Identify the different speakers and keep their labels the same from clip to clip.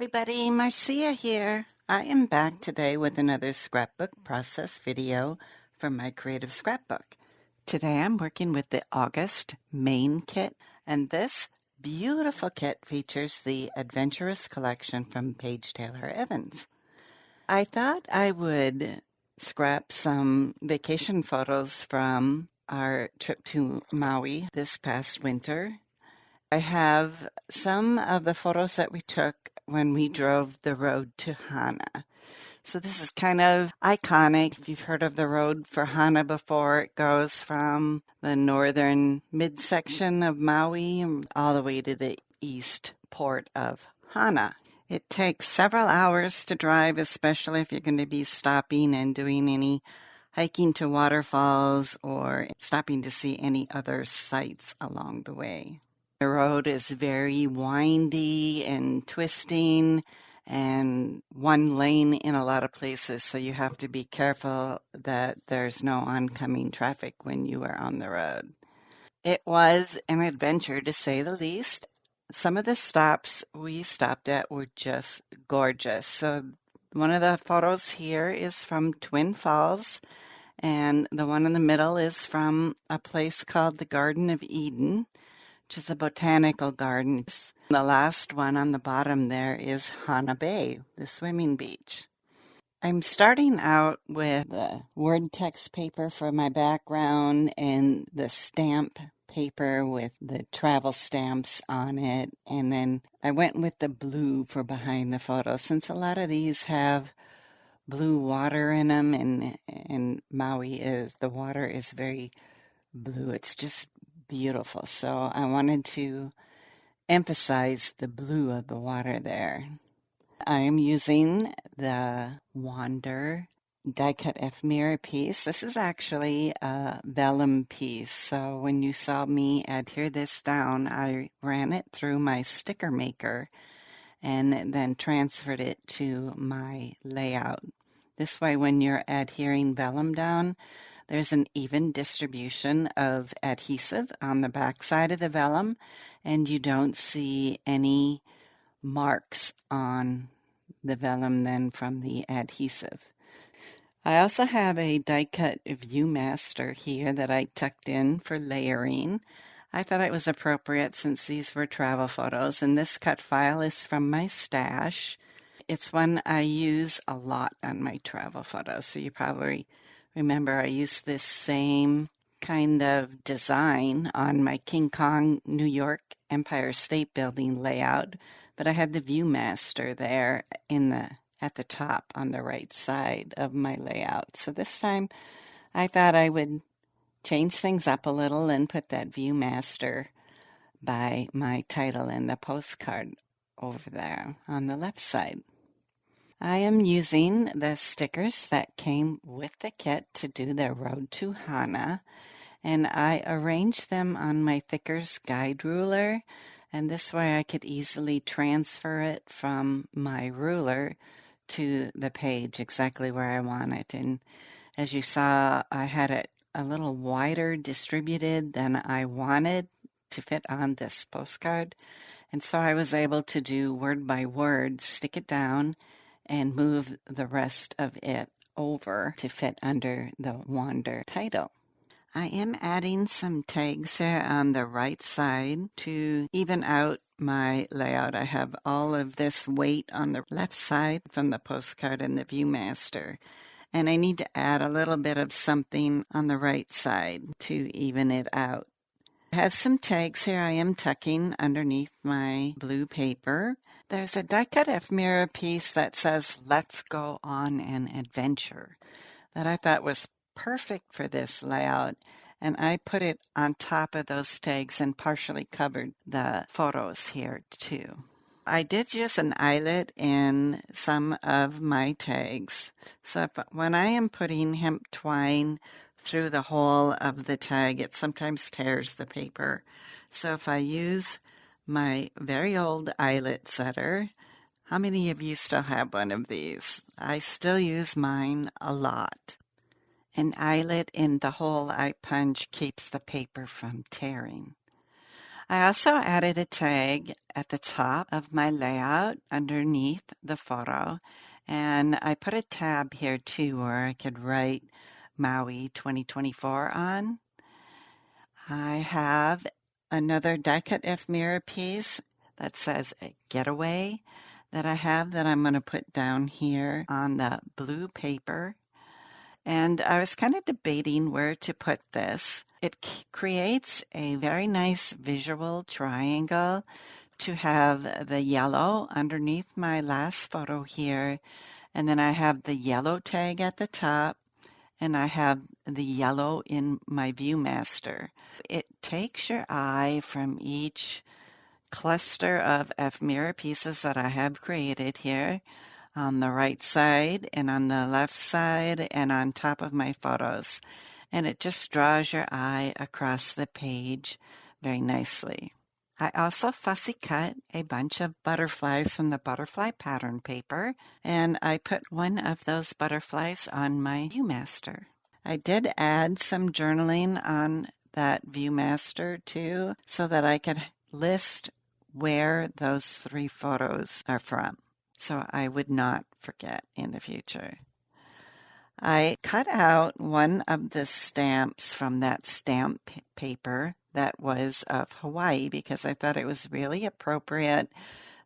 Speaker 1: everybody, Marcia here. I am back today with another scrapbook process video from My Creative Scrapbook. Today I'm working with the August main kit, and this beautiful kit features the Adventurous collection from Paige Taylor Evans. I thought I would scrap some vacation photos from our trip to Maui this past winter. I have some of the photos that we took when we drove the road to Hana. So this is kind of iconic. If you've heard of the road for Hana before, it goes from the northern midsection of Maui all the way to the east port of Hana. It takes several hours to drive, especially if you're going to be stopping and doing any hiking to waterfalls or stopping to see any other sights along the way. The road is very windy and twisting and one lane in a lot of places, so you have to be careful that there's no oncoming traffic when you are on the road. It was an adventure, to say the least. Some of the stops we stopped at were just gorgeous. So one of the photos here is from Twin Falls, and the one in the middle is from a place called the Garden of Eden, which is a botanical garden. The last one on the bottom there is Hana Bay, the swimming beach. I'm starting out with the word text paper for my background and the stamp paper with the travel stamps on it. And then I went with the blue for behind the photo, since a lot of these have blue water in them, and the water is very blue. It's just beautiful. So I wanted to emphasize the blue of the water there. I am using the Wander die cut ephemera piece. This is actually a vellum piece. So when you saw me adhere this down, I ran it through my sticker maker and then transferred it to my layout. This way, when you're adhering vellum down, there's an even distribution of adhesive on the back side of the vellum, and you don't see any marks on the vellum then from the adhesive. I also have a die-cut ViewMaster here that I tucked in for layering. I thought it was appropriate since these were travel photos, and this cut file is from my stash. It's one I use a lot on my travel photos, so you probably remember I used this same kind of design on my King Kong, New York Empire State Building layout, but I had the ViewMaster there at the top on the right side of my layout. So this time I thought I would change things up a little and put that ViewMaster by my title and the postcard over there on the left side. I am using the stickers that came with the kit to do the Road to Hana, and I arranged them on my Thickers guide ruler, and this way I could easily transfer it from my ruler to the page exactly where I want it. And as you saw, I had it a little wider distributed than I wanted to fit on this postcard, and so I was able to do word by word, stick it down, and move the rest of it over to fit under the Wander title. I am adding some tags here on the right side to even out my layout. I have all of this weight on the left side from the postcard and the ViewMaster, and I need to add a little bit of something on the right side to even it out. I have some tags here I am tucking underneath my blue paper. There's a die-cut ephemera piece that says, "Let's go on an adventure," that I thought was perfect for this layout, and I put it on top of those tags and partially covered the photos here too. I did use an eyelet in some of my tags. So when I am putting hemp twine through the hole of the tag, it sometimes tears the paper. So if I use my very old eyelet setter, how many of you still have one of these? I still use mine a lot. An eyelet in the hole I punch keeps the paper from tearing. I also added a tag at the top of my layout underneath the photo, and I put a tab here too where I could write Maui 2024 on. I have another die cut ephemera piece that says a getaway that I have that I'm going to put down here on the blue paper. And I was kind of debating where to put this. It creates a very nice visual triangle to have the yellow underneath my last photo here. And then I have the yellow tag at the top, and I have the yellow in my ViewMaster. It takes your eye from each cluster of ephemera pieces that I have created here on the right side and on the left side and on top of my photos. And it just draws your eye across the page very nicely. I also fussy cut a bunch of butterflies from the butterfly pattern paper, and I put one of those butterflies on my ViewMaster. I did add some journaling on that ViewMaster too, so that I could list where those 3 photos are from, so I would not forget in the future. I cut out one of the stamps from that stamp paper that was of Hawaii because I thought it was really appropriate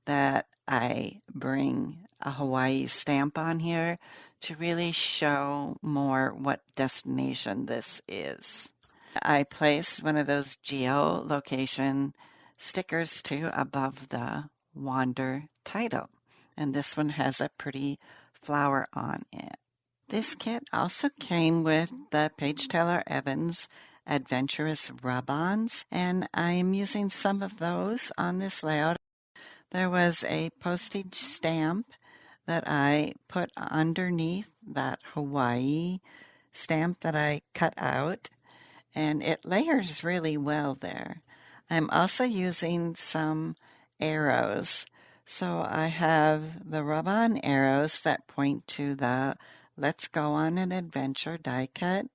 Speaker 1: that I bring a Hawaii stamp on here to really show more what destination this is. I placed one of those geolocation stickers too above the Wander title, and this one has a pretty flower on it. This kit also came with the Paige Taylor Evans Adventurous rub-ons, and I am using some of those on this layout. There was a postage stamp that I put underneath that Hawaii stamp that I cut out, and it layers really well there. I'm also using some arrows. So I have the rub-on arrows that point to the Let's Go on an Adventure die cut.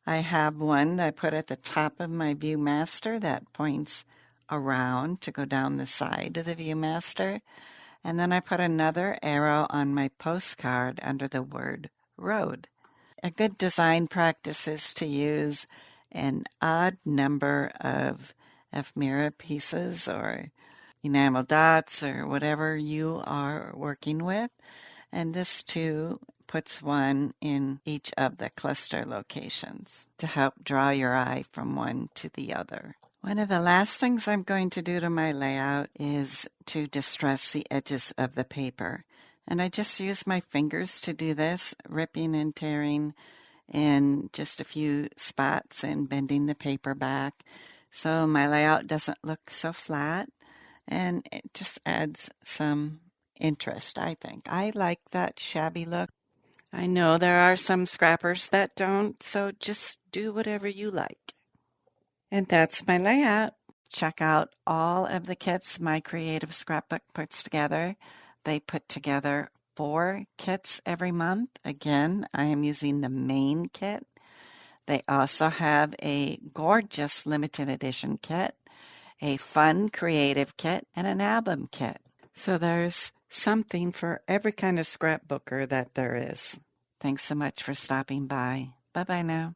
Speaker 1: I have one that I put at the top of my ViewMaster that points around to go down the side of the ViewMaster. And then I put another arrow on my postcard under the word road. A good design practice is to use an odd number of ephemera pieces or enamel dots or whatever you are working with. And this too puts one in each of the cluster locations to help draw your eye from one to the other. One of the last things I'm going to do to my layout is to distress the edges of the paper. And I just use my fingers to do this, ripping and tearing in just a few spots and bending the paper back so my layout doesn't look so flat, and it just adds some interest, I think. I like that shabby look. I know there are some scrappers that don't, so just do whatever you like. And that's my layout. Check out all of the kits My Creative Scrapbook puts together. They put together 4 kits every month. Again, I am using the main kit. They also have a gorgeous limited edition kit, a fun creative kit, and an album kit. So there's something for every kind of scrapbooker that there is. Thanks so much for stopping by. Bye-bye now.